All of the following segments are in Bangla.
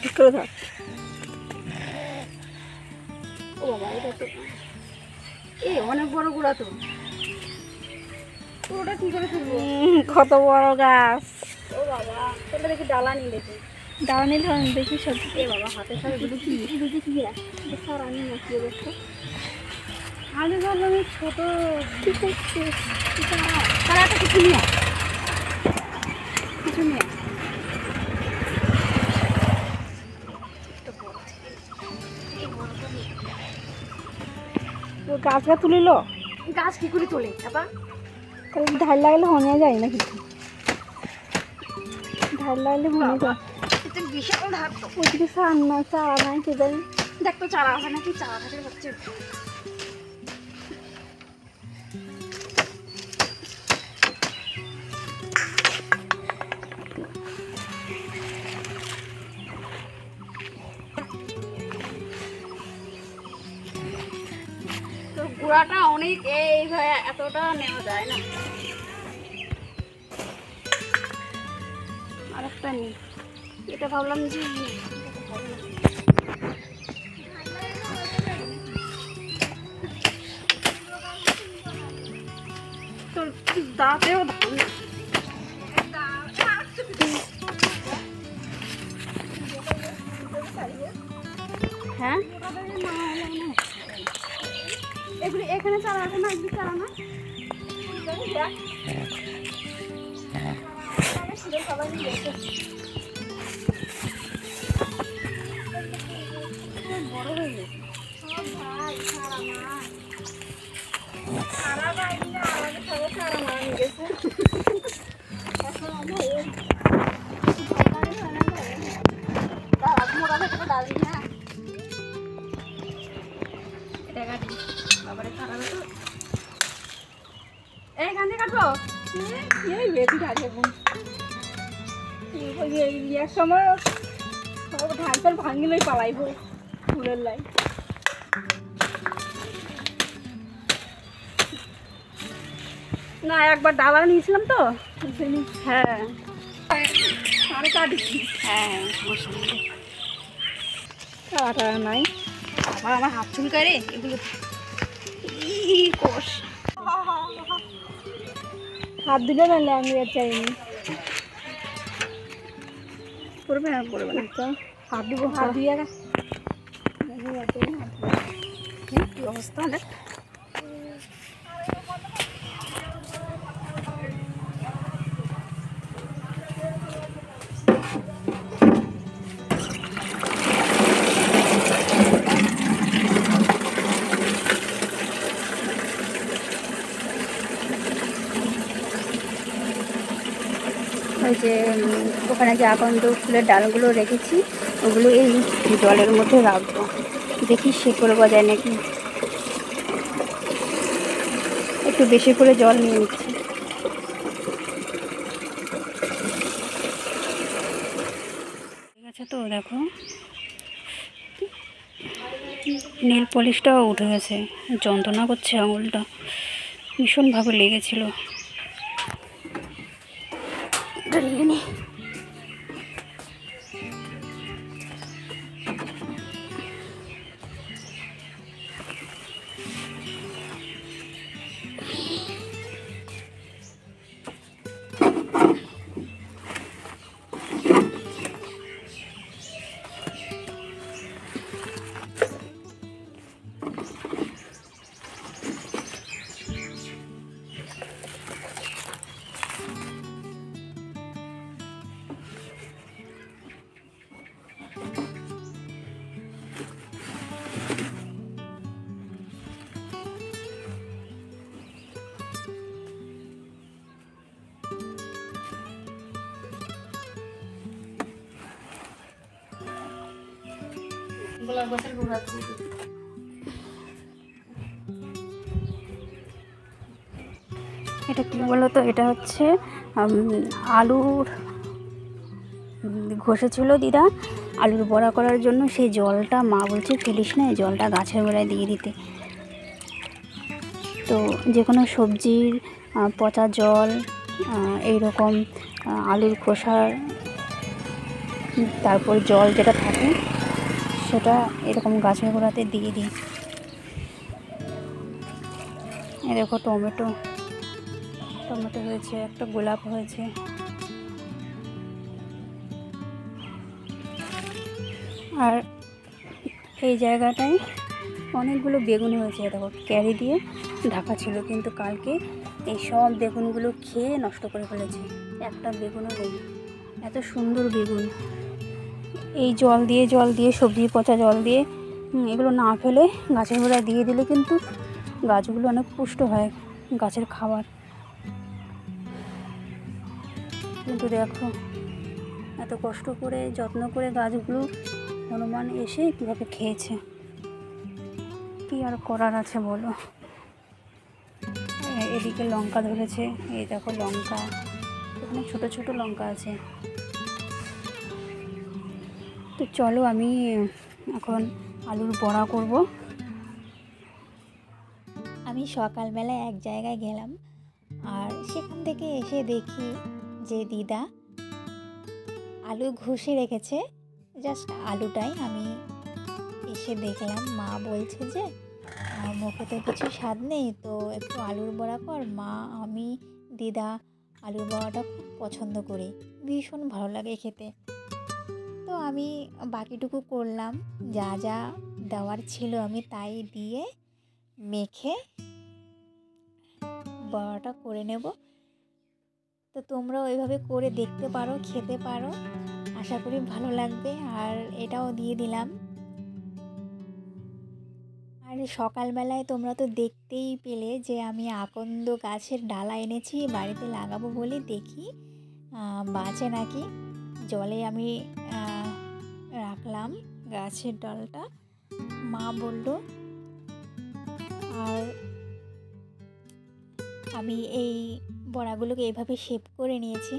ঠিক করে ধর। ও বাবা, এটা তো অনেক বড় গুড়া তো। পুরোটা কি করে তুলবো? কত বড় গাছ। ও বাবা, তাহলে দেখি ডালা নিয়ে দেখি। ডালা নিয়ে ধরেন দেখি সব। এ বাবা, হাতের সাথে দেখি দেখি কি স্যার আমি নাকি দেখো। আগে ভাবলাম ছোট। ঠিক আছে, তারা একটা কিছু নিয়ে কিছু নিয়ে গাছটা তুলিল। গাছ কি করে তোলে আবার? তাহলে ধার লাগলে হনে যায় না কিছু। ধার লাগলে হনে যায়। বিশাল ধার তো। ওইদিকে চারা নাই কে জানি। দেখ তো চারা আছে নাকি, চারা থাকলে হচ্ছে। তো গুঁড়াটা অনেক এইভাবে এতটা নেওয়া যায় না। আর একটা নেই, এটা ভাবলাম যে তোর দাঁতেও হ্যাঁ, এগুলি এখানে চারা আছে না? এগুলি চারা না, সবাই বড় হয়ে গেছে। সারা বাইরে আমাদের সবাই সারা মান গেছে। মোটা থেকে ডালি না, এটা কাটি বাবারে খারাপ তো। এইখান থেকে কাটবো। এই বেশি থাকে বিয়ের সময় ধান চাল ভাঙিলেই পালাইব ফুলের লাই। না, একবার ডালা নিয়েছিলাম তো। হ্যাঁ, আরো কাটছি। হ্যাঁ, সমস্যা নাই। আবার আমার হাত চুলকায় রে এগুলো। কোষ হাত দিলে না আমি আর চাইনি। করবে না, করবে না তো। হাত দিব, হাত দিয়ে কি অবস্থা। ওই যে ওখানে যে আকন্দ ফুলের ডালগুলো রেখেছি, ওগুলো এই জলের মধ্যে রাখবো। দেখি শিকড় গজায় নাকি। একটু বেশি করে জল নিয়ে নিচ্ছি। ঠিক আছে, তো দেখো নীল পলিশটাও উঠে গেছে। যন্ত্রণা করছে আঙুলটা, ভীষণভাবে লেগেছিল। এটা কি বলো তো, এটা হচ্ছে আলুর ঘষেছিল দিদা আলুর বড়া করার জন্য। সেই জলটা মা বলছে ফেলিস না, এই জলটা গাছের গোড়ায় দিয়ে দিতে। তো যে কোনো সবজির পচা জল, এইরকম আলুর খোসার তারপর জল যেটা থাকে সেটা এরকম গাছের গোড়াতে দিয়ে দিই। এই দেখো টমেটো হয়েছে, একটা গোলাপ হয়েছে। আর এই জায়গাটায় অনেকগুলো বেগুন হয়েছে। দেখো ক্যারি দিয়ে ঢাকা ছিল, কিন্তু কালকে এই সব বেগুনগুলো খেয়ে নষ্ট করে ফেলেছে, একটা বেগুনও নেই। এত সুন্দর বেগুন। এই জল দিয়ে সবজি পচা জল দিয়ে এগুলো না ফেলে গাছের গোড়ায় দিয়ে দিলে কিন্তু গাছগুলো অনেক পুষ্ট হয়, গাছের খাবার। কিন্তু দেখো এত কষ্ট করে যত্ন করে গাছগুলো হনুমান এসে কীভাবে খেয়েছে। কি আর করার আছে বলো। এদিকে লঙ্কা ধরেছে, এই দেখো লঙ্কা, এখানে ছোট ছোট লঙ্কা আছে। তো চলো আমি এখন আলুর বড়া করব। আমি সকালবেলা এক জায়গায় গেলাম, আর সেখান থেকে এসে দেখি যে দিদা আলু ঘষে রেখেছে, জাস্ট আলুটাই। আমি এসে দেখলাম মা বলছে যে মুখে তো কিছু স্বাদ নেই, তো একটু আলুর বড়া কর। মা, আমি, দিদা আলুর বড়াটা খুব পছন্দ করি, ভীষণ ভালো লাগে খেতে। তো আমি বাকিটুকু করলাম, যা যা দেওয়ার ছিল আমি তাই দিয়ে মেখে বড়াটা করে নেব। তো তোমরাও এইভাবে করে দেখতে পারো, খেতে পারো, আশা করি ভালো লাগবে। আর এটাও দিয়ে দিলাম। আর সকালবেলায় তোমরা তো দেখতেই পেলে যে আমি আকন্দ গাছের ডালা এনেছি বাড়িতে লাগাবো বলে, দেখি বাঁচে নাকি। জলে আমি রাখলাম গাছের ডালটা, মা বলল। আর আমি এই বড়াগুলোকে এইভাবে শেপ করে নিয়েছি,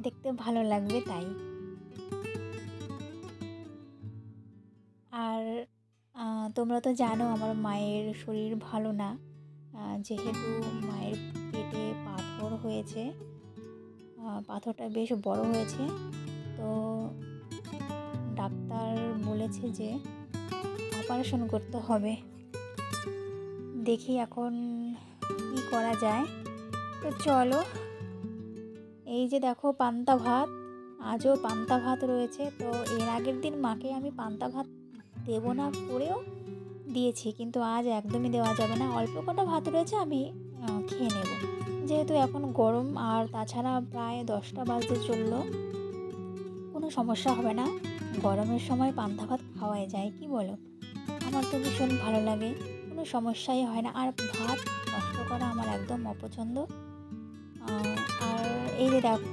দেখতে ভালো লাগবে তাই। আর তোমরা তো জানো আমার মায়ের শরীর ভালো না, যেহেতু মায়ের পেটে পাথর হয়েছে, পাথরটা বেশ বড় হয়েছে। তো ডাক্তার বলেছে যে অপারেশন করতে হবে। দেখি এখন কি করা যায়। তো চলো, এই যে দেখো পান্তা ভাত, আজও পান্তা ভাত রয়েছে। তো এর আগের দিন মাকে আমি পান্তা ভাত দেবো না করেও দিয়েছি, কিন্তু আজ একদমই দেওয়া যাবে না। অল্প কটা ভাত রয়েছে, আমি খেয়ে নেব, যেহেতু এখন গরম। আর তাছাড়া প্রায় 10টা বাজতে চললো, কোনো সমস্যা হবে না। গরমের সময় পান্তা ভাত খাওয়াই যায়, কি বলো? আমার তো ভীষণ ভালো লাগে, কোনো সমস্যাই হয় না। আর ভাত নষ্ট করা আমার একদম অপছন্দ। আর এই যে দেখো,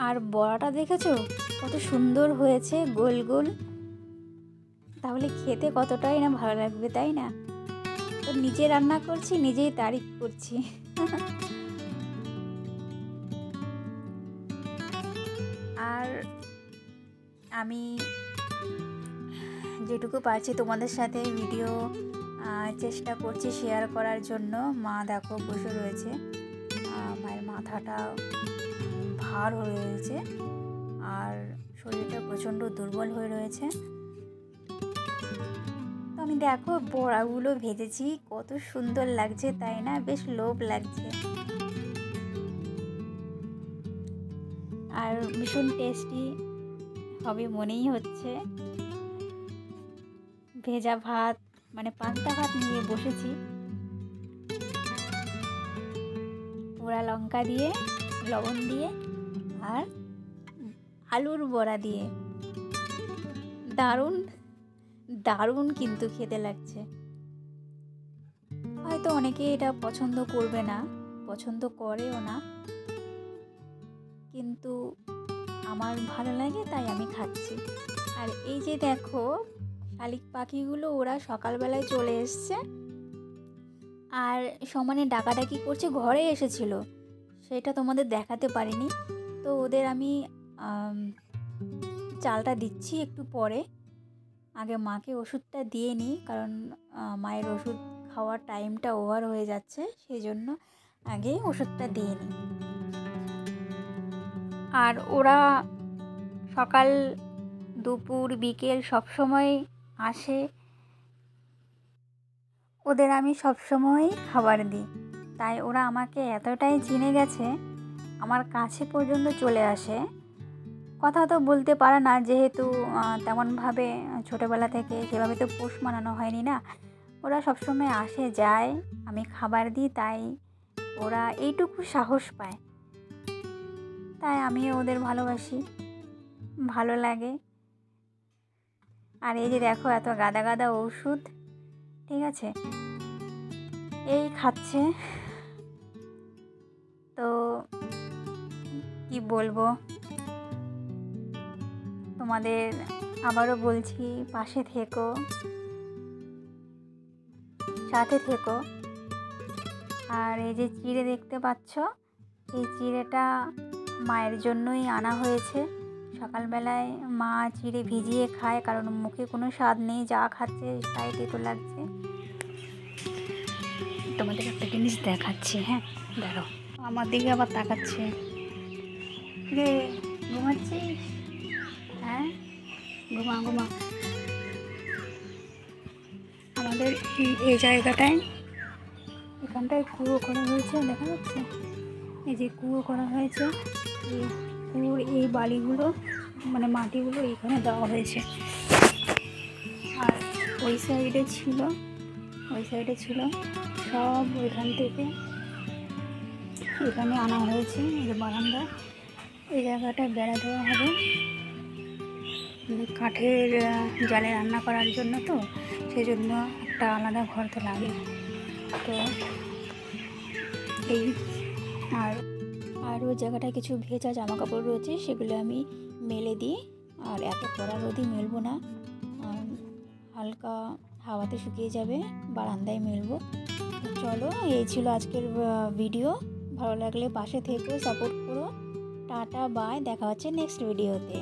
আর বড়াটা দেখেছো কত সুন্দর হয়েছে, গোল গোল। তাহলে খেতে কতটাই না ভালো লাগবে, তাই না? তো নিজে রান্না করছি, নিজেই তারিফ করছি। আর আমি যেটুকু পারছি তোমাদের সাথে ভিডিও চেষ্টা করছি শেয়ার করার জন্য। মা দেখো বসে রয়েছে, মায়ের মাথাটা ভার হয়ে রয়েছে আর শরীরটা প্রচণ্ড দুর্বল হয়ে রয়েছে। তো আমি দেখো বড়াগুলো ভেজেছি, কত সুন্দর লাগছে তাই না? বেশ লোভ লাগছে, আর ভীষণ টেস্টি হবে মনেই হচ্ছে। ভেজা ভাত মানে পান্তা ভাত নিয়ে বসেছি, পোড়া লঙ্কা দিয়ে, লবণ দিয়ে, আর আলুর বড়া দিয়ে। দারুণ দারুণ কিন্তু খেতে লাগছে। হয়তো অনেকে এটা পছন্দ করবে না, পছন্দ করেও না, কিন্তু আমার ভালো লাগে তাই আমি খাচ্ছি। আর এই যে দেখো শালিক পাখিগুলো, ওরা সকালবেলায় চলে এসছে আর সমানে ডাকাডাকি করছে। ঘরে এসেছিল, সেটা তোমাদের দেখাতে পারিনি। তো ওদের আমি চালটা দিচ্ছি একটু পরে। আগে মাকে ওষুধটা দিয়ে নিই, কারণ মায়ের ওষুধ খাওয়ার টাইমটা ওভার হয়ে যাচ্ছে, সেই জন্য আগে ওষুধটা দিয়ে নিই। আর ওরা সকাল দুপুর বিকেল সব সময় আসে। ওদের আমি সব সময় খাবার দিই, তাই ওরা আমাকে এতটাই চিনে গেছে, আমার কাছে পর্যন্ত চলে আসে। কথা তো বলতে পারে না, যেহেতু তেমনভাবে ছোটোবেলা থেকে সেভাবে তো পোষ মানানো হয়নি না। ওরা সবসময় আসে যায়, আমি খাবার দিই, তাই ওরা এইটুকু সাহস পায়, তাই আমিও ওদের ভালোবাসি, ভালো লাগে। আর এই যে দেখো এত গাদা গাদা ওষুধ, ঠিক আছে, এই খাচ্ছে। তো কি বলবো, তোমাদের আবারও বলছি, পাশে থেকো, সাথে থেকো। আর এই যে চিড়ে দেখতে পাচ্ছ, এই চিড়েটা মায়ের জন্যই আনা হয়েছে। সকালবেলায় মা চিড়ে ভিজিয়ে খায়, কারণ মুখে কোনো স্বাদ নেই, যা খাচ্ছে তাই তেতো লাগছে। তোমাদের একটা জিনিস দেখাচ্ছি, হ্যাঁ দেখো, আমার দিকে আবার তাকাচ্ছে। রে ঘুমাচ্ছিস? হ্যাঁ ঘুমা ঘুমা। আমাদের এই জায়গাটায়, এখানটায় কুয়ো করা হয়েছে, দেখা যাচ্ছে এই যে কুয়ো করা হয়েছে। এই কুয়োর এই বালিগুলো মানে মাটিগুলো এইখানে দেওয়া হয়েছে। আর ওই সাইডে ছিল সব, ওইখান থেকে এখানে আনা হয়েছে। এই যে বারান্দা, এই জায়গাটায় বেড়া দেওয়া হবে, কাঠের জালে রান্না করার জন্য, তো সেই জন্য একটা আলাদা ঘর তো লাগে। তো এই আর ওই জায়গাটায় কিছু ভেজা জামা কাপড় রয়েছে, সেগুলো আমি মেলে দিই। আর এত কড়া রোদে মেলবো না, হালকা হাওয়াতে শুকিয়ে যাবে, বারান্দায় মেলবো। চলো, এই ছিল আজকের ভিডিও। ভালো লাগলে পাশে থেকো, সাপোর্ট করো। টাটা বাই, দেখা হচ্ছে নেক্সট ভিডিওতে।